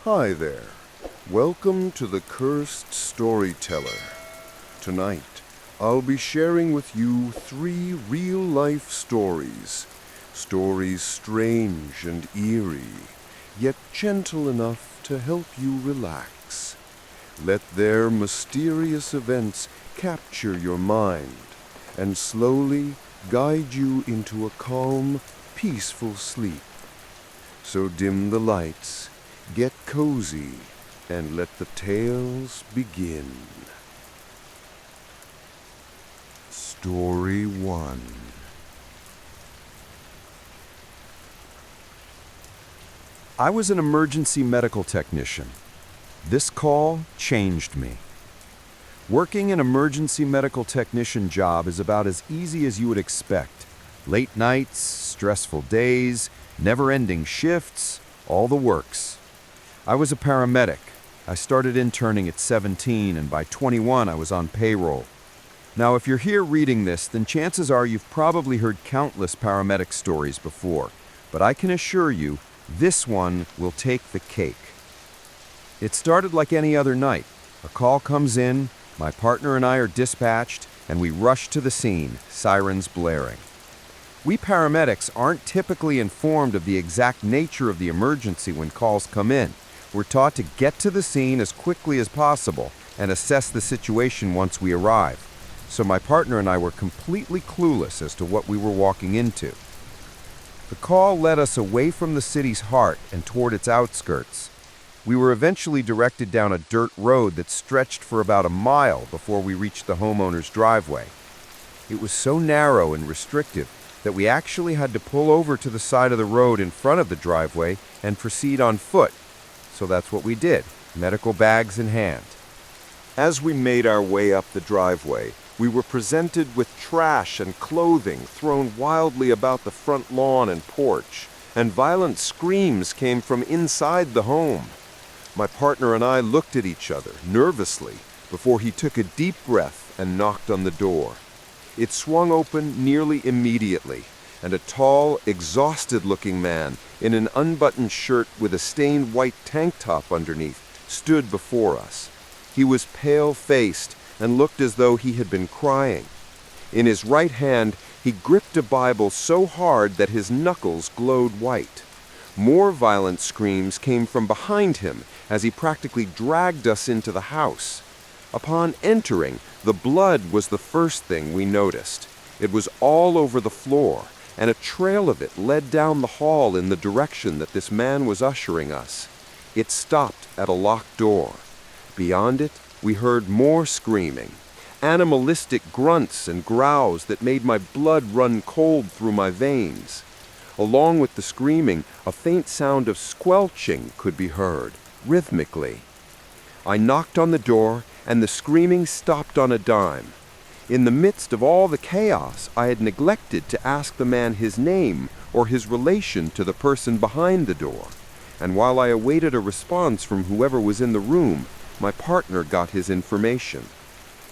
Hi there. Welcome to the Cursed Storyteller. Tonight, I'll be sharing with you 3 real-life stories. Stories strange and eerie, yet gentle enough to help you relax. Let their mysterious events capture your mind and slowly guide you into a calm, peaceful sleep. So dim the lights, get cozy, and let the tales begin. Story 1. I was an emergency medical technician. This call changed me. Working an emergency medical technician job is about as easy as you would expect. Late nights, stressful days, never-ending shifts, all the works. I was a paramedic. I started interning at 17, and by 21 I was on payroll. Now, if you're here reading this, then chances are you've probably heard countless paramedic stories before, but I can assure you, this one will take the cake. It started like any other night. A call comes in, my partner and I are dispatched, and we rush to the scene, sirens blaring. We paramedics aren't typically informed of the exact nature of the emergency when calls come in. We're taught to get to the scene as quickly as possible and assess the situation once we arrive. So my partner and I were completely clueless as to what we were walking into. The call led us away from the city's heart and toward its outskirts. We were eventually directed down a dirt road that stretched for about a mile before we reached the homeowner's driveway. It was so narrow and restrictive that we actually had to pull over to the side of the road in front of the driveway and proceed on foot. So that's what we did, medical bags in hand. As we made our way up the driveway, we were presented with trash and clothing thrown wildly about the front lawn and porch, and violent screams came from inside the home. My partner and I looked at each other nervously before he took a deep breath and knocked on the door. It swung open nearly immediately, and a tall, exhausted-looking man in an unbuttoned shirt with a stained white tank top underneath stood before us. He was pale-faced and looked as though he had been crying. In his right hand, he gripped a Bible so hard that his knuckles glowed white. More violent screams came from behind him as he practically dragged us into the house. Upon entering, the blood was the first thing we noticed. It was all over the floor, and a trail of it led down the hall in the direction that this man was ushering us. It stopped at a locked door. Beyond it, we heard more screaming, animalistic grunts and growls that made my blood run cold through my veins. Along with the screaming, a faint sound of squelching could be heard, rhythmically. I knocked on the door, and the screaming stopped on a dime. In the midst of all the chaos, I had neglected to ask the man his name or his relation to the person behind the door, and while I awaited a response from whoever was in the room, my partner got his information.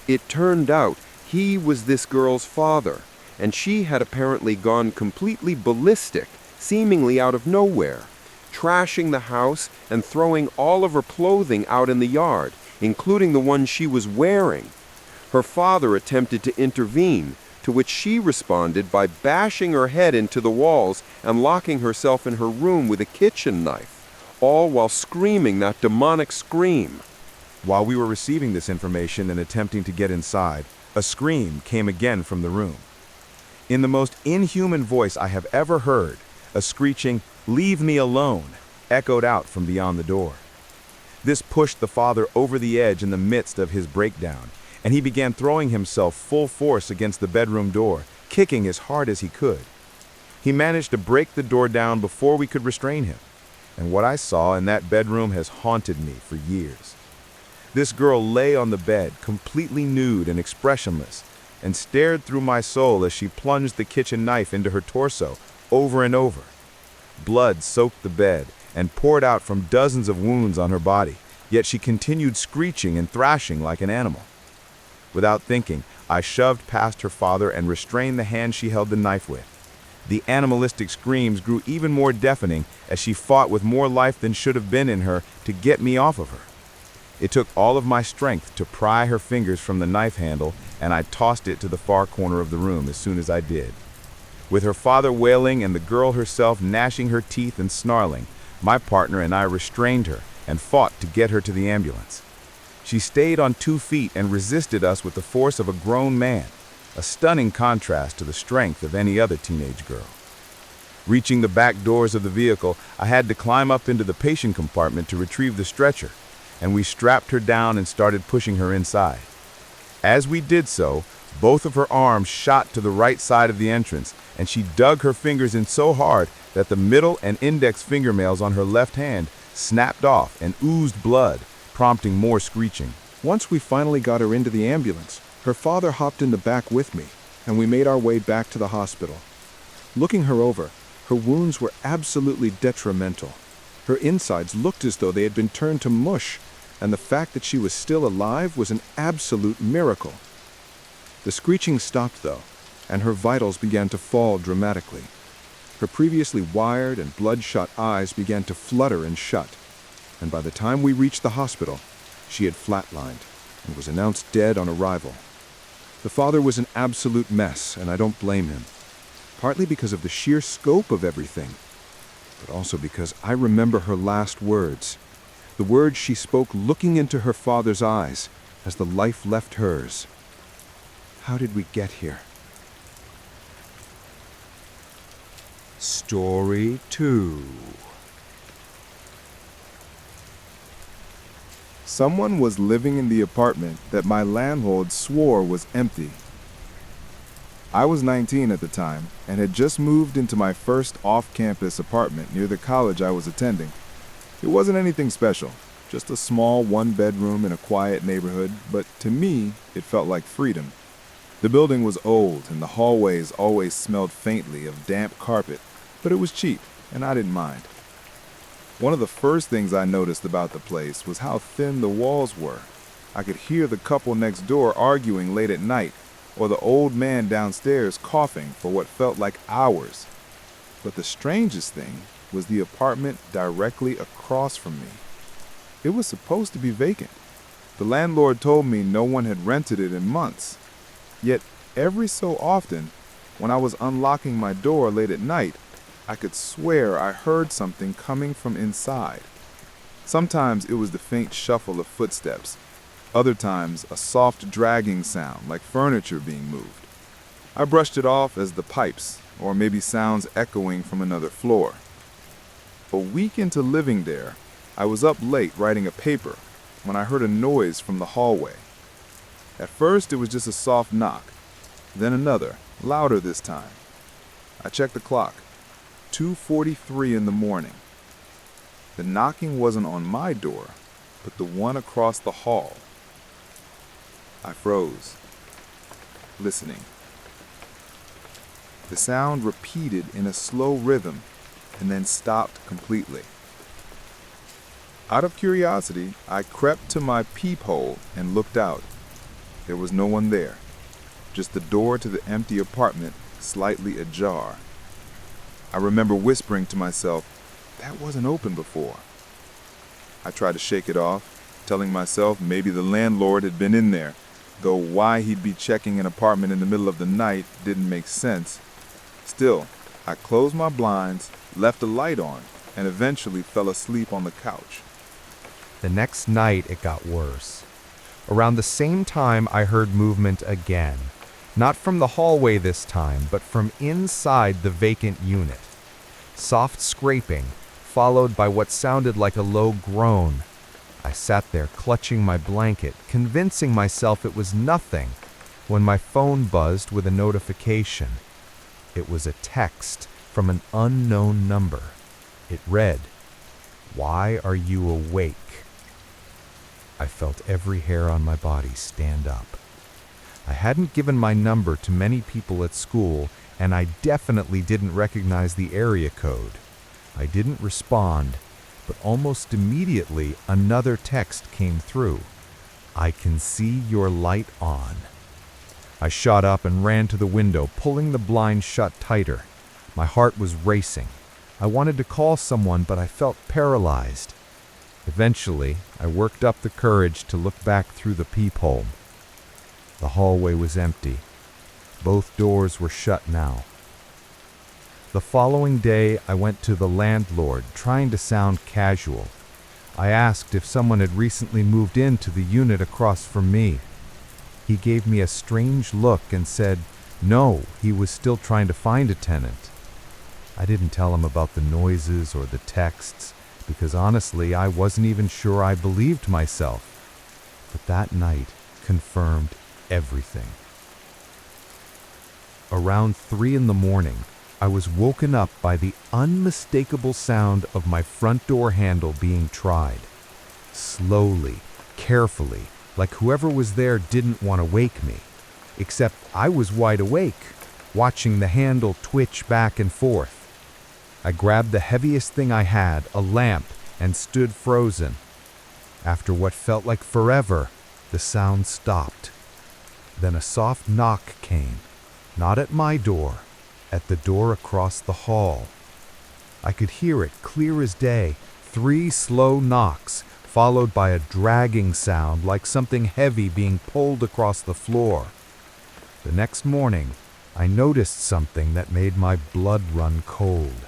It turned out he was this girl's father, and she had apparently gone completely ballistic, seemingly out of nowhere, trashing the house and throwing all of her clothing out in the yard, including the one she was wearing. Her father attempted to intervene, to which she responded by bashing her head into the walls and locking herself in her room with a kitchen knife, all while screaming that demonic scream. While we were receiving this information and attempting to get inside, a scream came again from the room. In the most inhuman voice I have ever heard, a screeching, "Leave me alone," echoed out from beyond the door. This pushed the father over the edge in the midst of his breakdown, and he began throwing himself full force against the bedroom door, kicking as hard as he could. He managed to break the door down before we could restrain him, and what I saw in that bedroom has haunted me for years. This girl lay on the bed, completely nude and expressionless, and stared through my soul as she plunged the kitchen knife into her torso over and over. Blood soaked the bed and poured out from dozens of wounds on her body, yet she continued screeching and thrashing like an animal. Without thinking, I shoved past her father and restrained the hand she held the knife with. The animalistic screams grew even more deafening as she fought with more life than should have been in her to get me off of her. It took all of my strength to pry her fingers from the knife handle, and I tossed it to the far corner of the room as soon as I did. With her father wailing and the girl herself gnashing her teeth and snarling, my partner and I restrained her and fought to get her to the ambulance. She stayed on 2 feet and resisted us with the force of a grown man, a stunning contrast to the strength of any other teenage girl. Reaching the back doors of the vehicle, I had to climb up into the patient compartment to retrieve the stretcher, and we strapped her down and started pushing her inside. As we did so, both of her arms shot to the right side of the entrance, and she dug her fingers in so hard that the middle and index fingernails on her left hand snapped off and oozed blood, prompting more screeching. Once we finally got her into the ambulance, her father hopped in the back with me, and we made our way back to the hospital. Looking her over, her wounds were absolutely detrimental. Her insides looked as though they had been turned to mush, and the fact that she was still alive was an absolute miracle. The screeching stopped, though, and her vitals began to fall dramatically. Her previously wired and bloodshot eyes began to flutter and shut, and by the time we reached the hospital, she had flatlined and was announced dead on arrival. The father was an absolute mess, and I don't blame him, partly because of the sheer scope of everything, but also because I remember her last words, the words she spoke looking into her father's eyes as the life left hers. How did we get here? Story 2. Someone was living in the apartment that my landlord swore was empty. I was 19 at the time and had just moved into my first off-campus apartment near the college I was attending. It wasn't anything special, just a small one-bedroom in a quiet neighborhood, but to me, it felt like freedom. The building was old and the hallways always smelled faintly of damp carpet, but it was cheap and I didn't mind. One of the first things I noticed about the place was how thin the walls were. I could hear the couple next door arguing late at night, or the old man downstairs coughing for what felt like hours. But the strangest thing was the apartment directly across from me. It was supposed to be vacant. The landlord told me no one had rented it in months. Yet every so often, when I was unlocking my door late at night, I could swear I heard something coming from inside. Sometimes it was the faint shuffle of footsteps. Other times, a soft dragging sound like furniture being moved. I brushed it off as the pipes, or maybe sounds echoing from another floor. A week into living there, I was up late writing a paper when I heard a noise from the hallway. At first, it was just a soft knock, then another, louder this time. I checked the clock. 2:43 in the morning. The knocking wasn't on my door, but the one across the hall. I froze, listening. The sound repeated in a slow rhythm and then stopped completely. Out of curiosity, I crept to my peephole and looked out. There was no one there, just the door to the empty apartment slightly ajar. I remember whispering to myself, that wasn't open before. I tried to shake it off, telling myself maybe the landlord had been in there, though why he'd be checking an apartment in the middle of the night didn't make sense. Still, I closed my blinds, left the light on, and eventually fell asleep on the couch. The next night it got worse. Around the same time I heard movement again. Not from the hallway this time, but from inside the vacant unit. Soft scraping, followed by what sounded like a low groan. I sat there clutching my blanket, convincing myself it was nothing, when my phone buzzed with a notification. It was a text from an unknown number. It read, "Why are you awake?" I felt every hair on my body stand up. I hadn't given my number to many people at school, and I definitely didn't recognize the area code. I didn't respond, but almost immediately another text came through. "I can see your light on." I shot up and ran to the window, pulling the blind shut tighter. My heart was racing. I wanted to call someone, but I felt paralyzed. Eventually, I worked up the courage to look back through the peephole. The hallway was empty. Both doors were shut now. The following day, I went to the landlord, trying to sound casual. I asked if someone had recently moved into the unit across from me. He gave me a strange look and said, no, he was still trying to find a tenant. I didn't tell him about the noises or the texts, because honestly, I wasn't even sure I believed myself. But that night confirmed everything. Around 3 a.m, I was woken up by the unmistakable sound of my front door handle being tried. Slowly, carefully, like whoever was there didn't want to wake me. Except I was wide awake, watching the handle twitch back and forth. I grabbed the heaviest thing I had, a lamp, and stood frozen. After what felt like forever, the sound stopped. Then a soft knock came, not at my door, at the door across the hall. I could hear it clear as day, 3 slow knocks, followed by a dragging sound like something heavy being pulled across the floor. The next morning, I noticed something that made my blood run cold.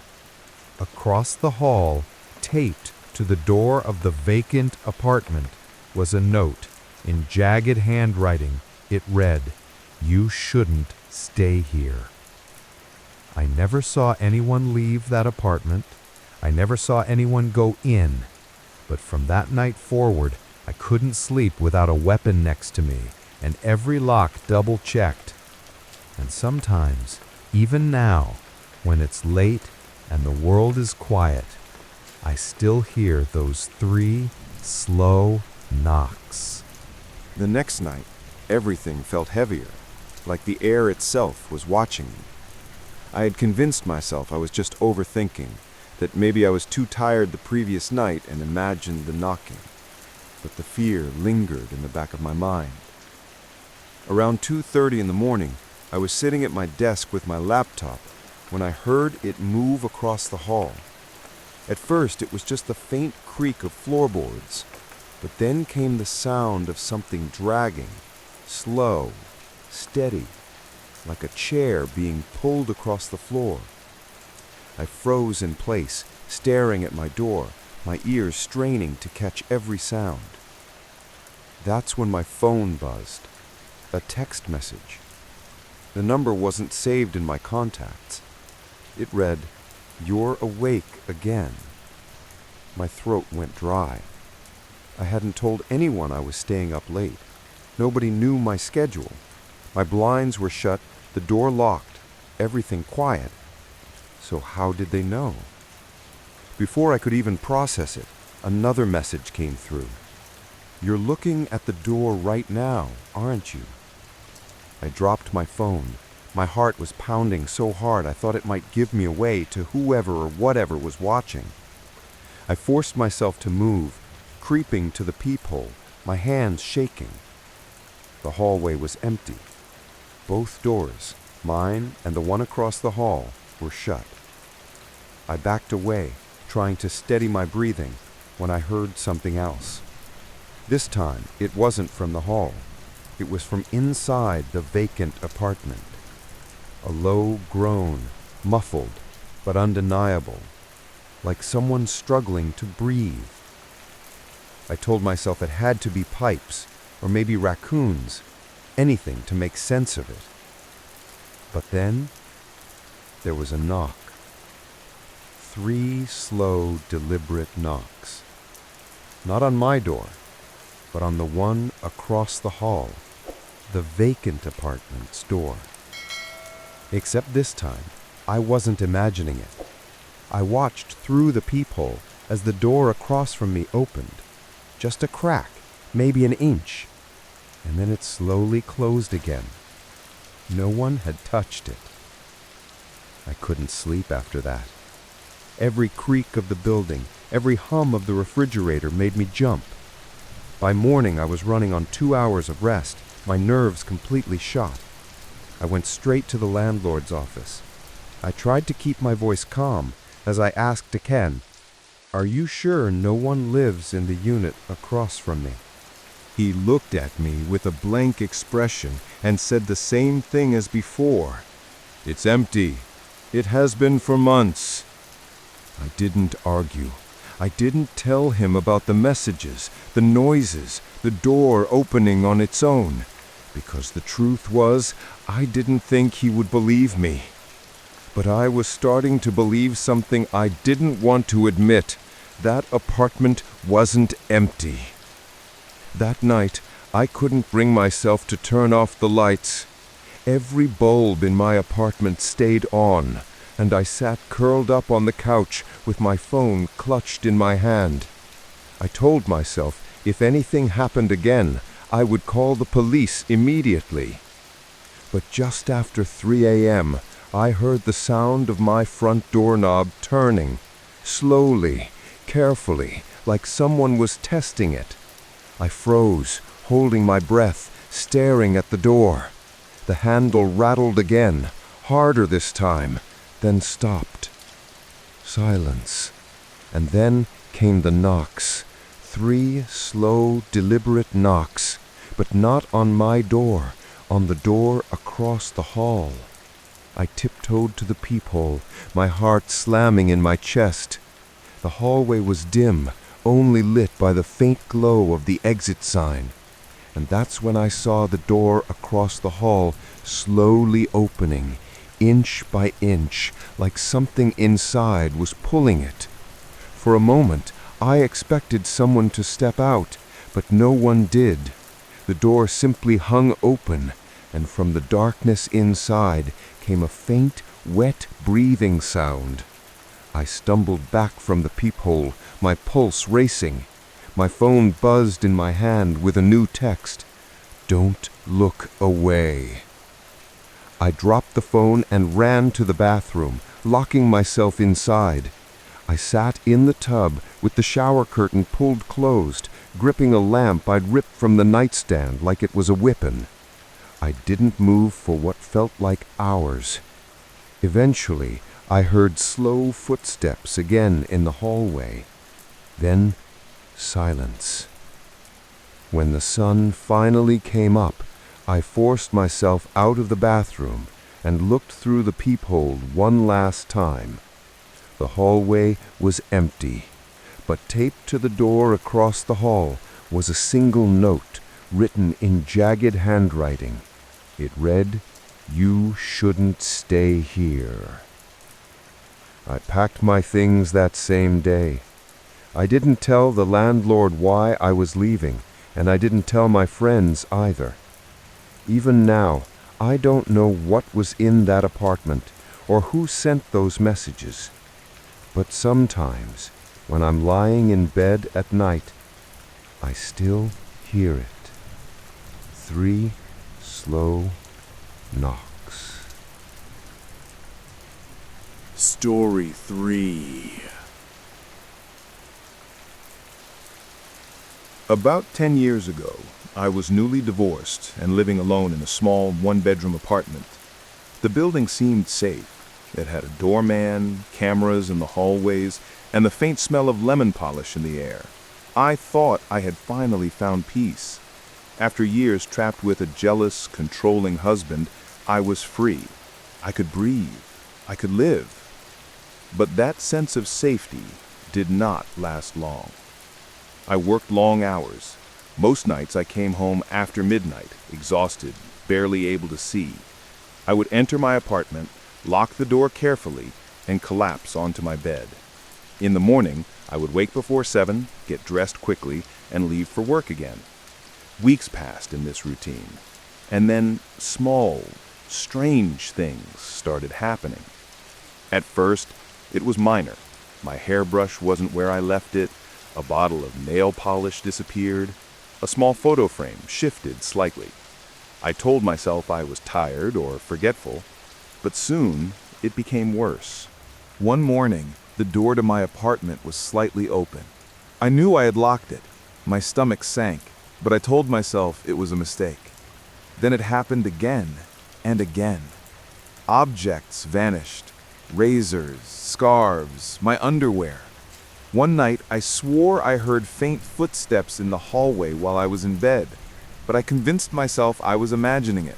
Across the hall, taped to the door of the vacant apartment, was a note. In jagged handwriting, it read, "You shouldn't stay here." I never saw anyone leave that apartment. I never saw anyone go in. But from that night forward, I couldn't sleep without a weapon next to me, and every lock double-checked. And sometimes, even now, when it's late and the world is quiet, I still hear those 3 slow knocks. The next night, everything felt heavier, like the air itself was watching me. I had convinced myself I was just overthinking, that maybe I was too tired the previous night and imagined the knocking. But the fear lingered in the back of my mind. Around 2:30 in the morning, I was sitting at my desk with my laptop when I heard it move across the hall. At first, it was just the faint creak of floorboards, but then came the sound of something dragging, slow, steady, like a chair being pulled across the floor. I froze in place, staring at my door, my ears straining to catch every sound. That's when my phone buzzed. A text message. The number wasn't saved in my contacts. It read, "You're awake again." My throat went dry. I hadn't told anyone I was staying up late. Nobody knew my schedule. My blinds were shut, the door locked, everything quiet. So how did they know? Before I could even process it, another message came through. "You're looking at the door right now, aren't you?" I dropped my phone. My heart was pounding so hard I thought it might give me away to whoever or whatever was watching. I forced myself to move, creeping to the peephole, my hands shaking. The hallway was empty. Both doors, mine and the one across the hall, were shut. I backed away, trying to steady my breathing, when I heard something else. This time, it wasn't from the hall. It was from inside the vacant apartment. A low groan, muffled but undeniable, like someone struggling to breathe. I told myself it had to be pipes, or maybe raccoons, anything to make sense of it. But then, there was a knock. 3 slow, deliberate knocks. Not on my door, but on the one across the hall, the vacant apartment's door. Except this time, I wasn't imagining it. I watched through the peephole as the door across from me opened. Just a crack, maybe an inch, and then it slowly closed again. No one had touched it. I couldn't sleep after that. Every creak of the building, every hum of the refrigerator made me jump. By morning, I was running on 2 hours of rest, my nerves completely shot. I went straight to the landlord's office. I tried to keep my voice calm as I asked Ken, "Are you sure no one lives in the unit across from me?" He looked at me with a blank expression and said the same thing as before. "It's empty. It has been for months." I didn't argue. I didn't tell him about the messages, the noises, the door opening on its own, because the truth was, I didn't think he would believe me. But I was starting to believe something I didn't want to admit. That apartment wasn't empty. That night, I couldn't bring myself to turn off the lights. Every bulb in my apartment stayed on, and I sat curled up on the couch with my phone clutched in my hand. I told myself if anything happened again, I would call the police immediately. But just after 3 a.m., I heard the sound of my front doorknob turning, slowly, carefully, like someone was testing it. I froze, holding my breath, staring at the door. The handle rattled again, harder this time, then stopped. Silence. And then came the knocks. 3 slow, deliberate knocks, but not on my door, on the door across the hall. I tiptoed to the peephole, my heart slamming in my chest. The hallway was dim, only lit by the faint glow of the exit sign. And that's when I saw the door across the hall slowly opening, inch by inch, like something inside was pulling it. For a moment, I expected someone to step out, but no one did. The door simply hung open, and from the darkness inside came a faint, wet breathing sound. I stumbled back from the peephole, my pulse racing. My phone buzzed in my hand with a new text. "Don't look away." I dropped the phone and ran to the bathroom, locking myself inside. I sat in the tub with the shower curtain pulled closed, gripping a lamp I'd ripped from the nightstand like it was a weapon. I didn't move for what felt like hours. Eventually, I heard slow footsteps again in the hallway. Then, silence. When the sun finally came up, I forced myself out of the bathroom and looked through the peephole one last time. The hallway was empty, but taped to the door across the hall was a single note written in jagged handwriting. It read, "You shouldn't stay here." I packed my things that same day. I didn't tell the landlord why I was leaving, and I didn't tell my friends either. Even now, I don't know what was in that apartment or who sent those messages. But sometimes, when I'm lying in bed at night, I still hear it. 3 slow knocks. Story 3. About 10 years ago, I was newly divorced and living alone in a small one-bedroom apartment. The building seemed safe. It had a doorman, cameras in the hallways, and the faint smell of lemon polish in the air. I thought I had finally found peace. After years trapped with a jealous, controlling husband, I was free. I could breathe. I could live. But that sense of safety did not last long. I worked long hours. Most nights I came home after midnight, exhausted, barely able to see. I would enter my apartment, lock the door carefully, and collapse onto my bed. In the morning, I would wake before 7, get dressed quickly, and leave for work again. Weeks passed in this routine, and then small, strange things started happening. At first, it was minor. My hairbrush wasn't where I left it, a bottle of nail polish disappeared, a small photo frame shifted slightly. I told myself I was tired or forgetful, but soon it became worse. One morning, the door to my apartment was slightly open. I knew I had locked it. My stomach sank, but I told myself it was a mistake. Then it happened again and again. Objects vanished. razors, scarves, my underwear. One night, I swore I heard faint footsteps in the hallway while I was in bed, but I convinced myself I was imagining it.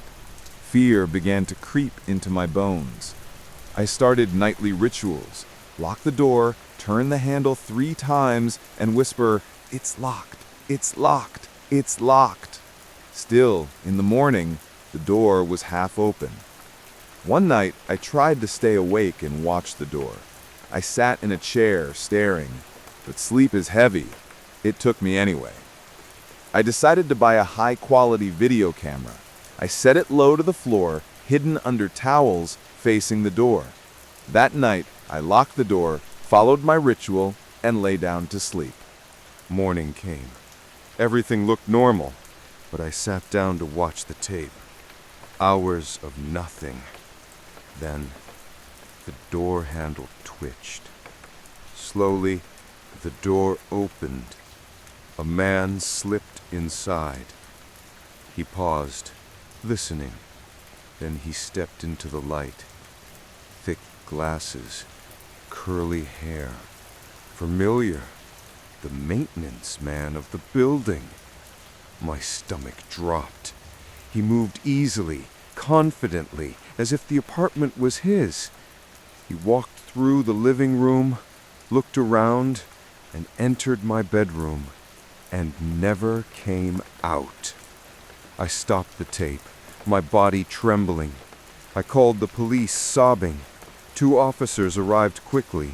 Fear began to creep into my bones. I started nightly rituals: lock the door, turn the handle 3 times, and whisper, "It's locked, it's locked, it's locked." Still, in the morning, the door was half open. One night, I tried to stay awake and watch the door. I sat in a chair, staring, but sleep is heavy. It took me anyway. I decided to buy a high-quality video camera. I set it low to the floor, hidden under towels, facing the door. That night, I locked the door, followed my ritual, and lay down to sleep. Morning came. Everything looked normal, but I sat down to watch the tape. Hours of nothing. Then, the door handle twitched. Slowly, the door opened. A man slipped inside. He paused, listening. Then he stepped into the light. Thick glasses, curly hair. Familiar. The maintenance man of the building. My stomach dropped. He moved easily, confidently, as if the apartment was his. He walked through the living room, looked around, and entered my bedroom, and never came out. I stopped the tape, my body trembling. I called the police, sobbing. 2 officers arrived quickly.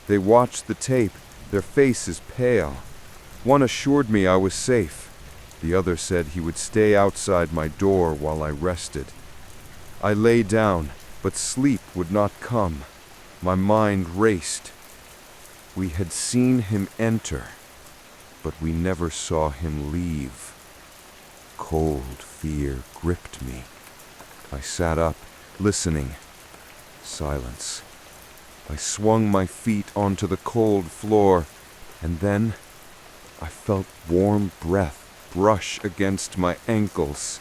They watched the tape, their faces pale. One assured me I was safe. The other said he would stay outside my door while I rested. I lay down, but sleep would not come. My mind raced. We had seen him enter, but we never saw him leave. Cold fear gripped me. I sat up, listening. Silence. I swung my feet onto the cold floor, and then I felt warm breath brush against my ankles.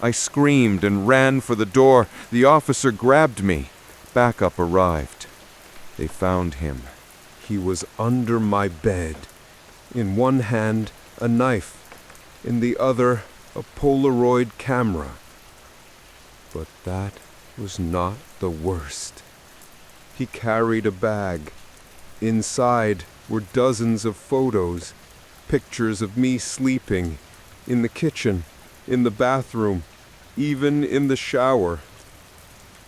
I screamed and ran for the door. The officer grabbed me. Backup arrived. They found him. He was under my bed. In one hand, a knife. In the other, a Polaroid camera. But that was not the worst. He carried a bag. Inside were dozens of photos, pictures of me sleeping, in the kitchen, in the bathroom, even in the shower.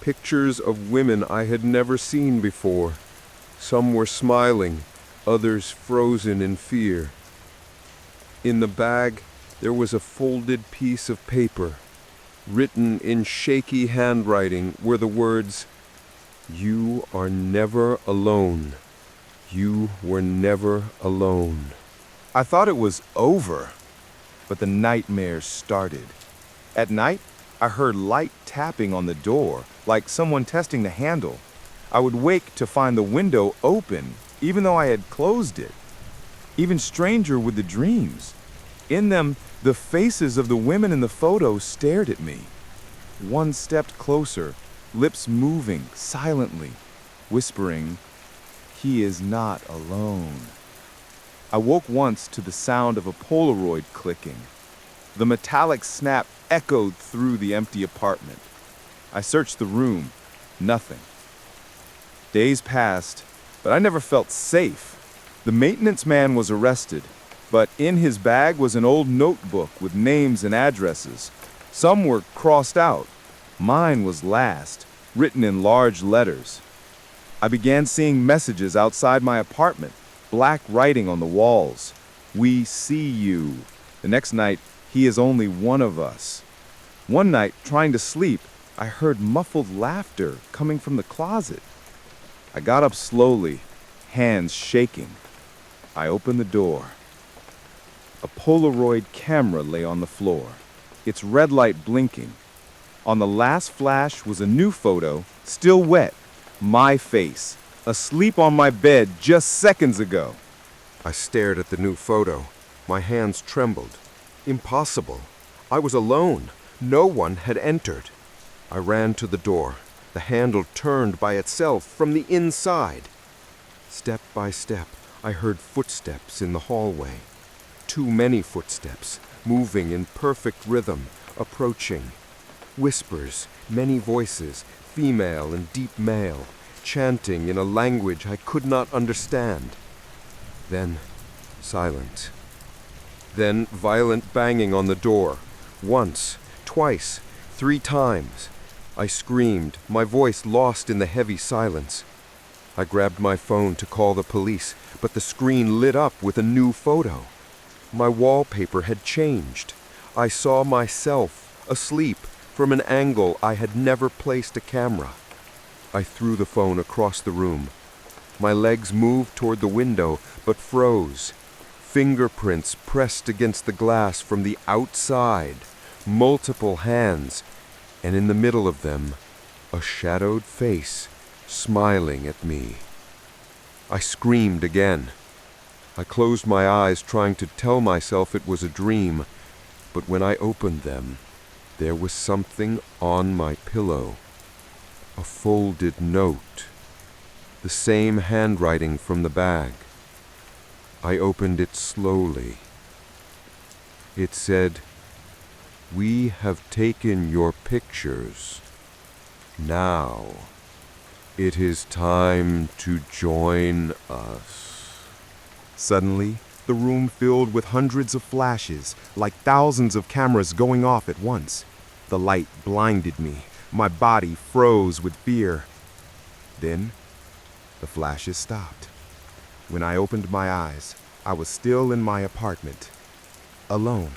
Pictures of women I had never seen before. Some were smiling, others frozen in fear. In the bag, there was a folded piece of paper. Written in shaky handwriting were the words, "You are never alone. You were never alone." I thought it was over, but the nightmares started. At night, I heard light tapping on the door, like someone testing the handle. I would wake to find the window open, even though I had closed it. Even stranger were the dreams. In them, the faces of the women in the photo stared at me. One stepped closer, lips moving silently, whispering, "He is not alone." I woke once to the sound of a Polaroid clicking. The metallic snap echoed through the empty apartment. I searched the room. Nothing. Days passed, but I never felt safe. The maintenance man was arrested, but in his bag was an old notebook with names and addresses. Some were crossed out. Mine was last, written in large letters. I began seeing messages outside my apartment, black writing on the walls. "We see you." The next night, "He is only one of us." One night, trying to sleep, I heard muffled laughter coming from the closet. I got up slowly, hands shaking. I opened the door. A Polaroid camera lay on the floor, its red light blinking. On the last flash was a new photo, still wet, my face, asleep on my bed just seconds ago. I stared at the new photo. My hands trembled. Impossible. I was alone. No one had entered. I ran to the door. The handle turned by itself from the inside. Step by step, I heard footsteps in the hallway. Too many footsteps, moving in perfect rhythm, approaching. Whispers, many voices, female and deep male, chanting in a language I could not understand. Then, silence. Then violent banging on the door. Once, twice, 3 times. I screamed, my voice lost in the heavy silence. I grabbed my phone to call the police, but the screen lit up with a new photo. My wallpaper had changed. I saw myself, asleep, from an angle I had never placed a camera. I threw the phone across the room. My legs moved toward the window, but froze. Fingerprints pressed against the glass from the outside, multiple hands, and in the middle of them, a shadowed face smiling at me. I screamed again. I closed my eyes, trying to tell myself it was a dream, but when I opened them, there was something on my pillow. A folded note. The same handwriting from the bag. I opened it slowly. It said, "We have taken your pictures. Now, it is time to join us." Suddenly, the room filled with hundreds of flashes, like thousands of cameras going off at once. The light blinded me. My body froze with fear. Then, the flashes stopped. When I opened my eyes, I was still in my apartment, alone.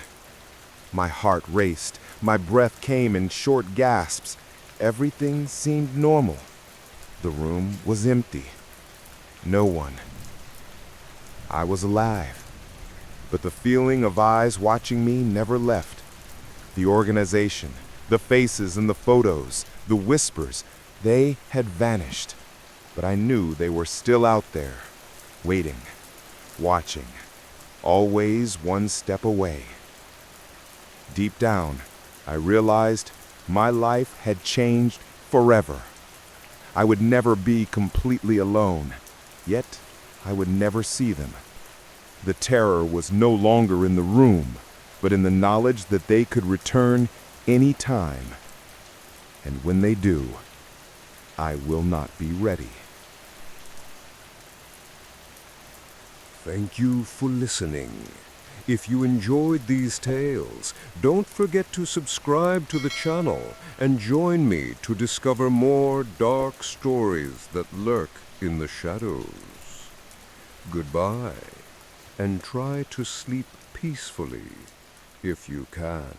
My heart raced. My breath came in short gasps. Everything seemed normal. The room was empty. No one. I was alive. But the feeling of eyes watching me never left. The organization, the faces and the photos, the whispers, they had vanished. But I knew they were still out there, waiting, watching, always one step away. Deep down, I realized my life had changed forever. I would never be completely alone, yet I would never see them. The terror was no longer in the room, but in the knowledge that they could return any time. And when they do, I will not be ready. Thank you for listening. If you enjoyed these tales, don't forget to subscribe to the channel and join me to discover more dark stories that lurk in the shadows. Goodbye, and try to sleep peacefully if you can.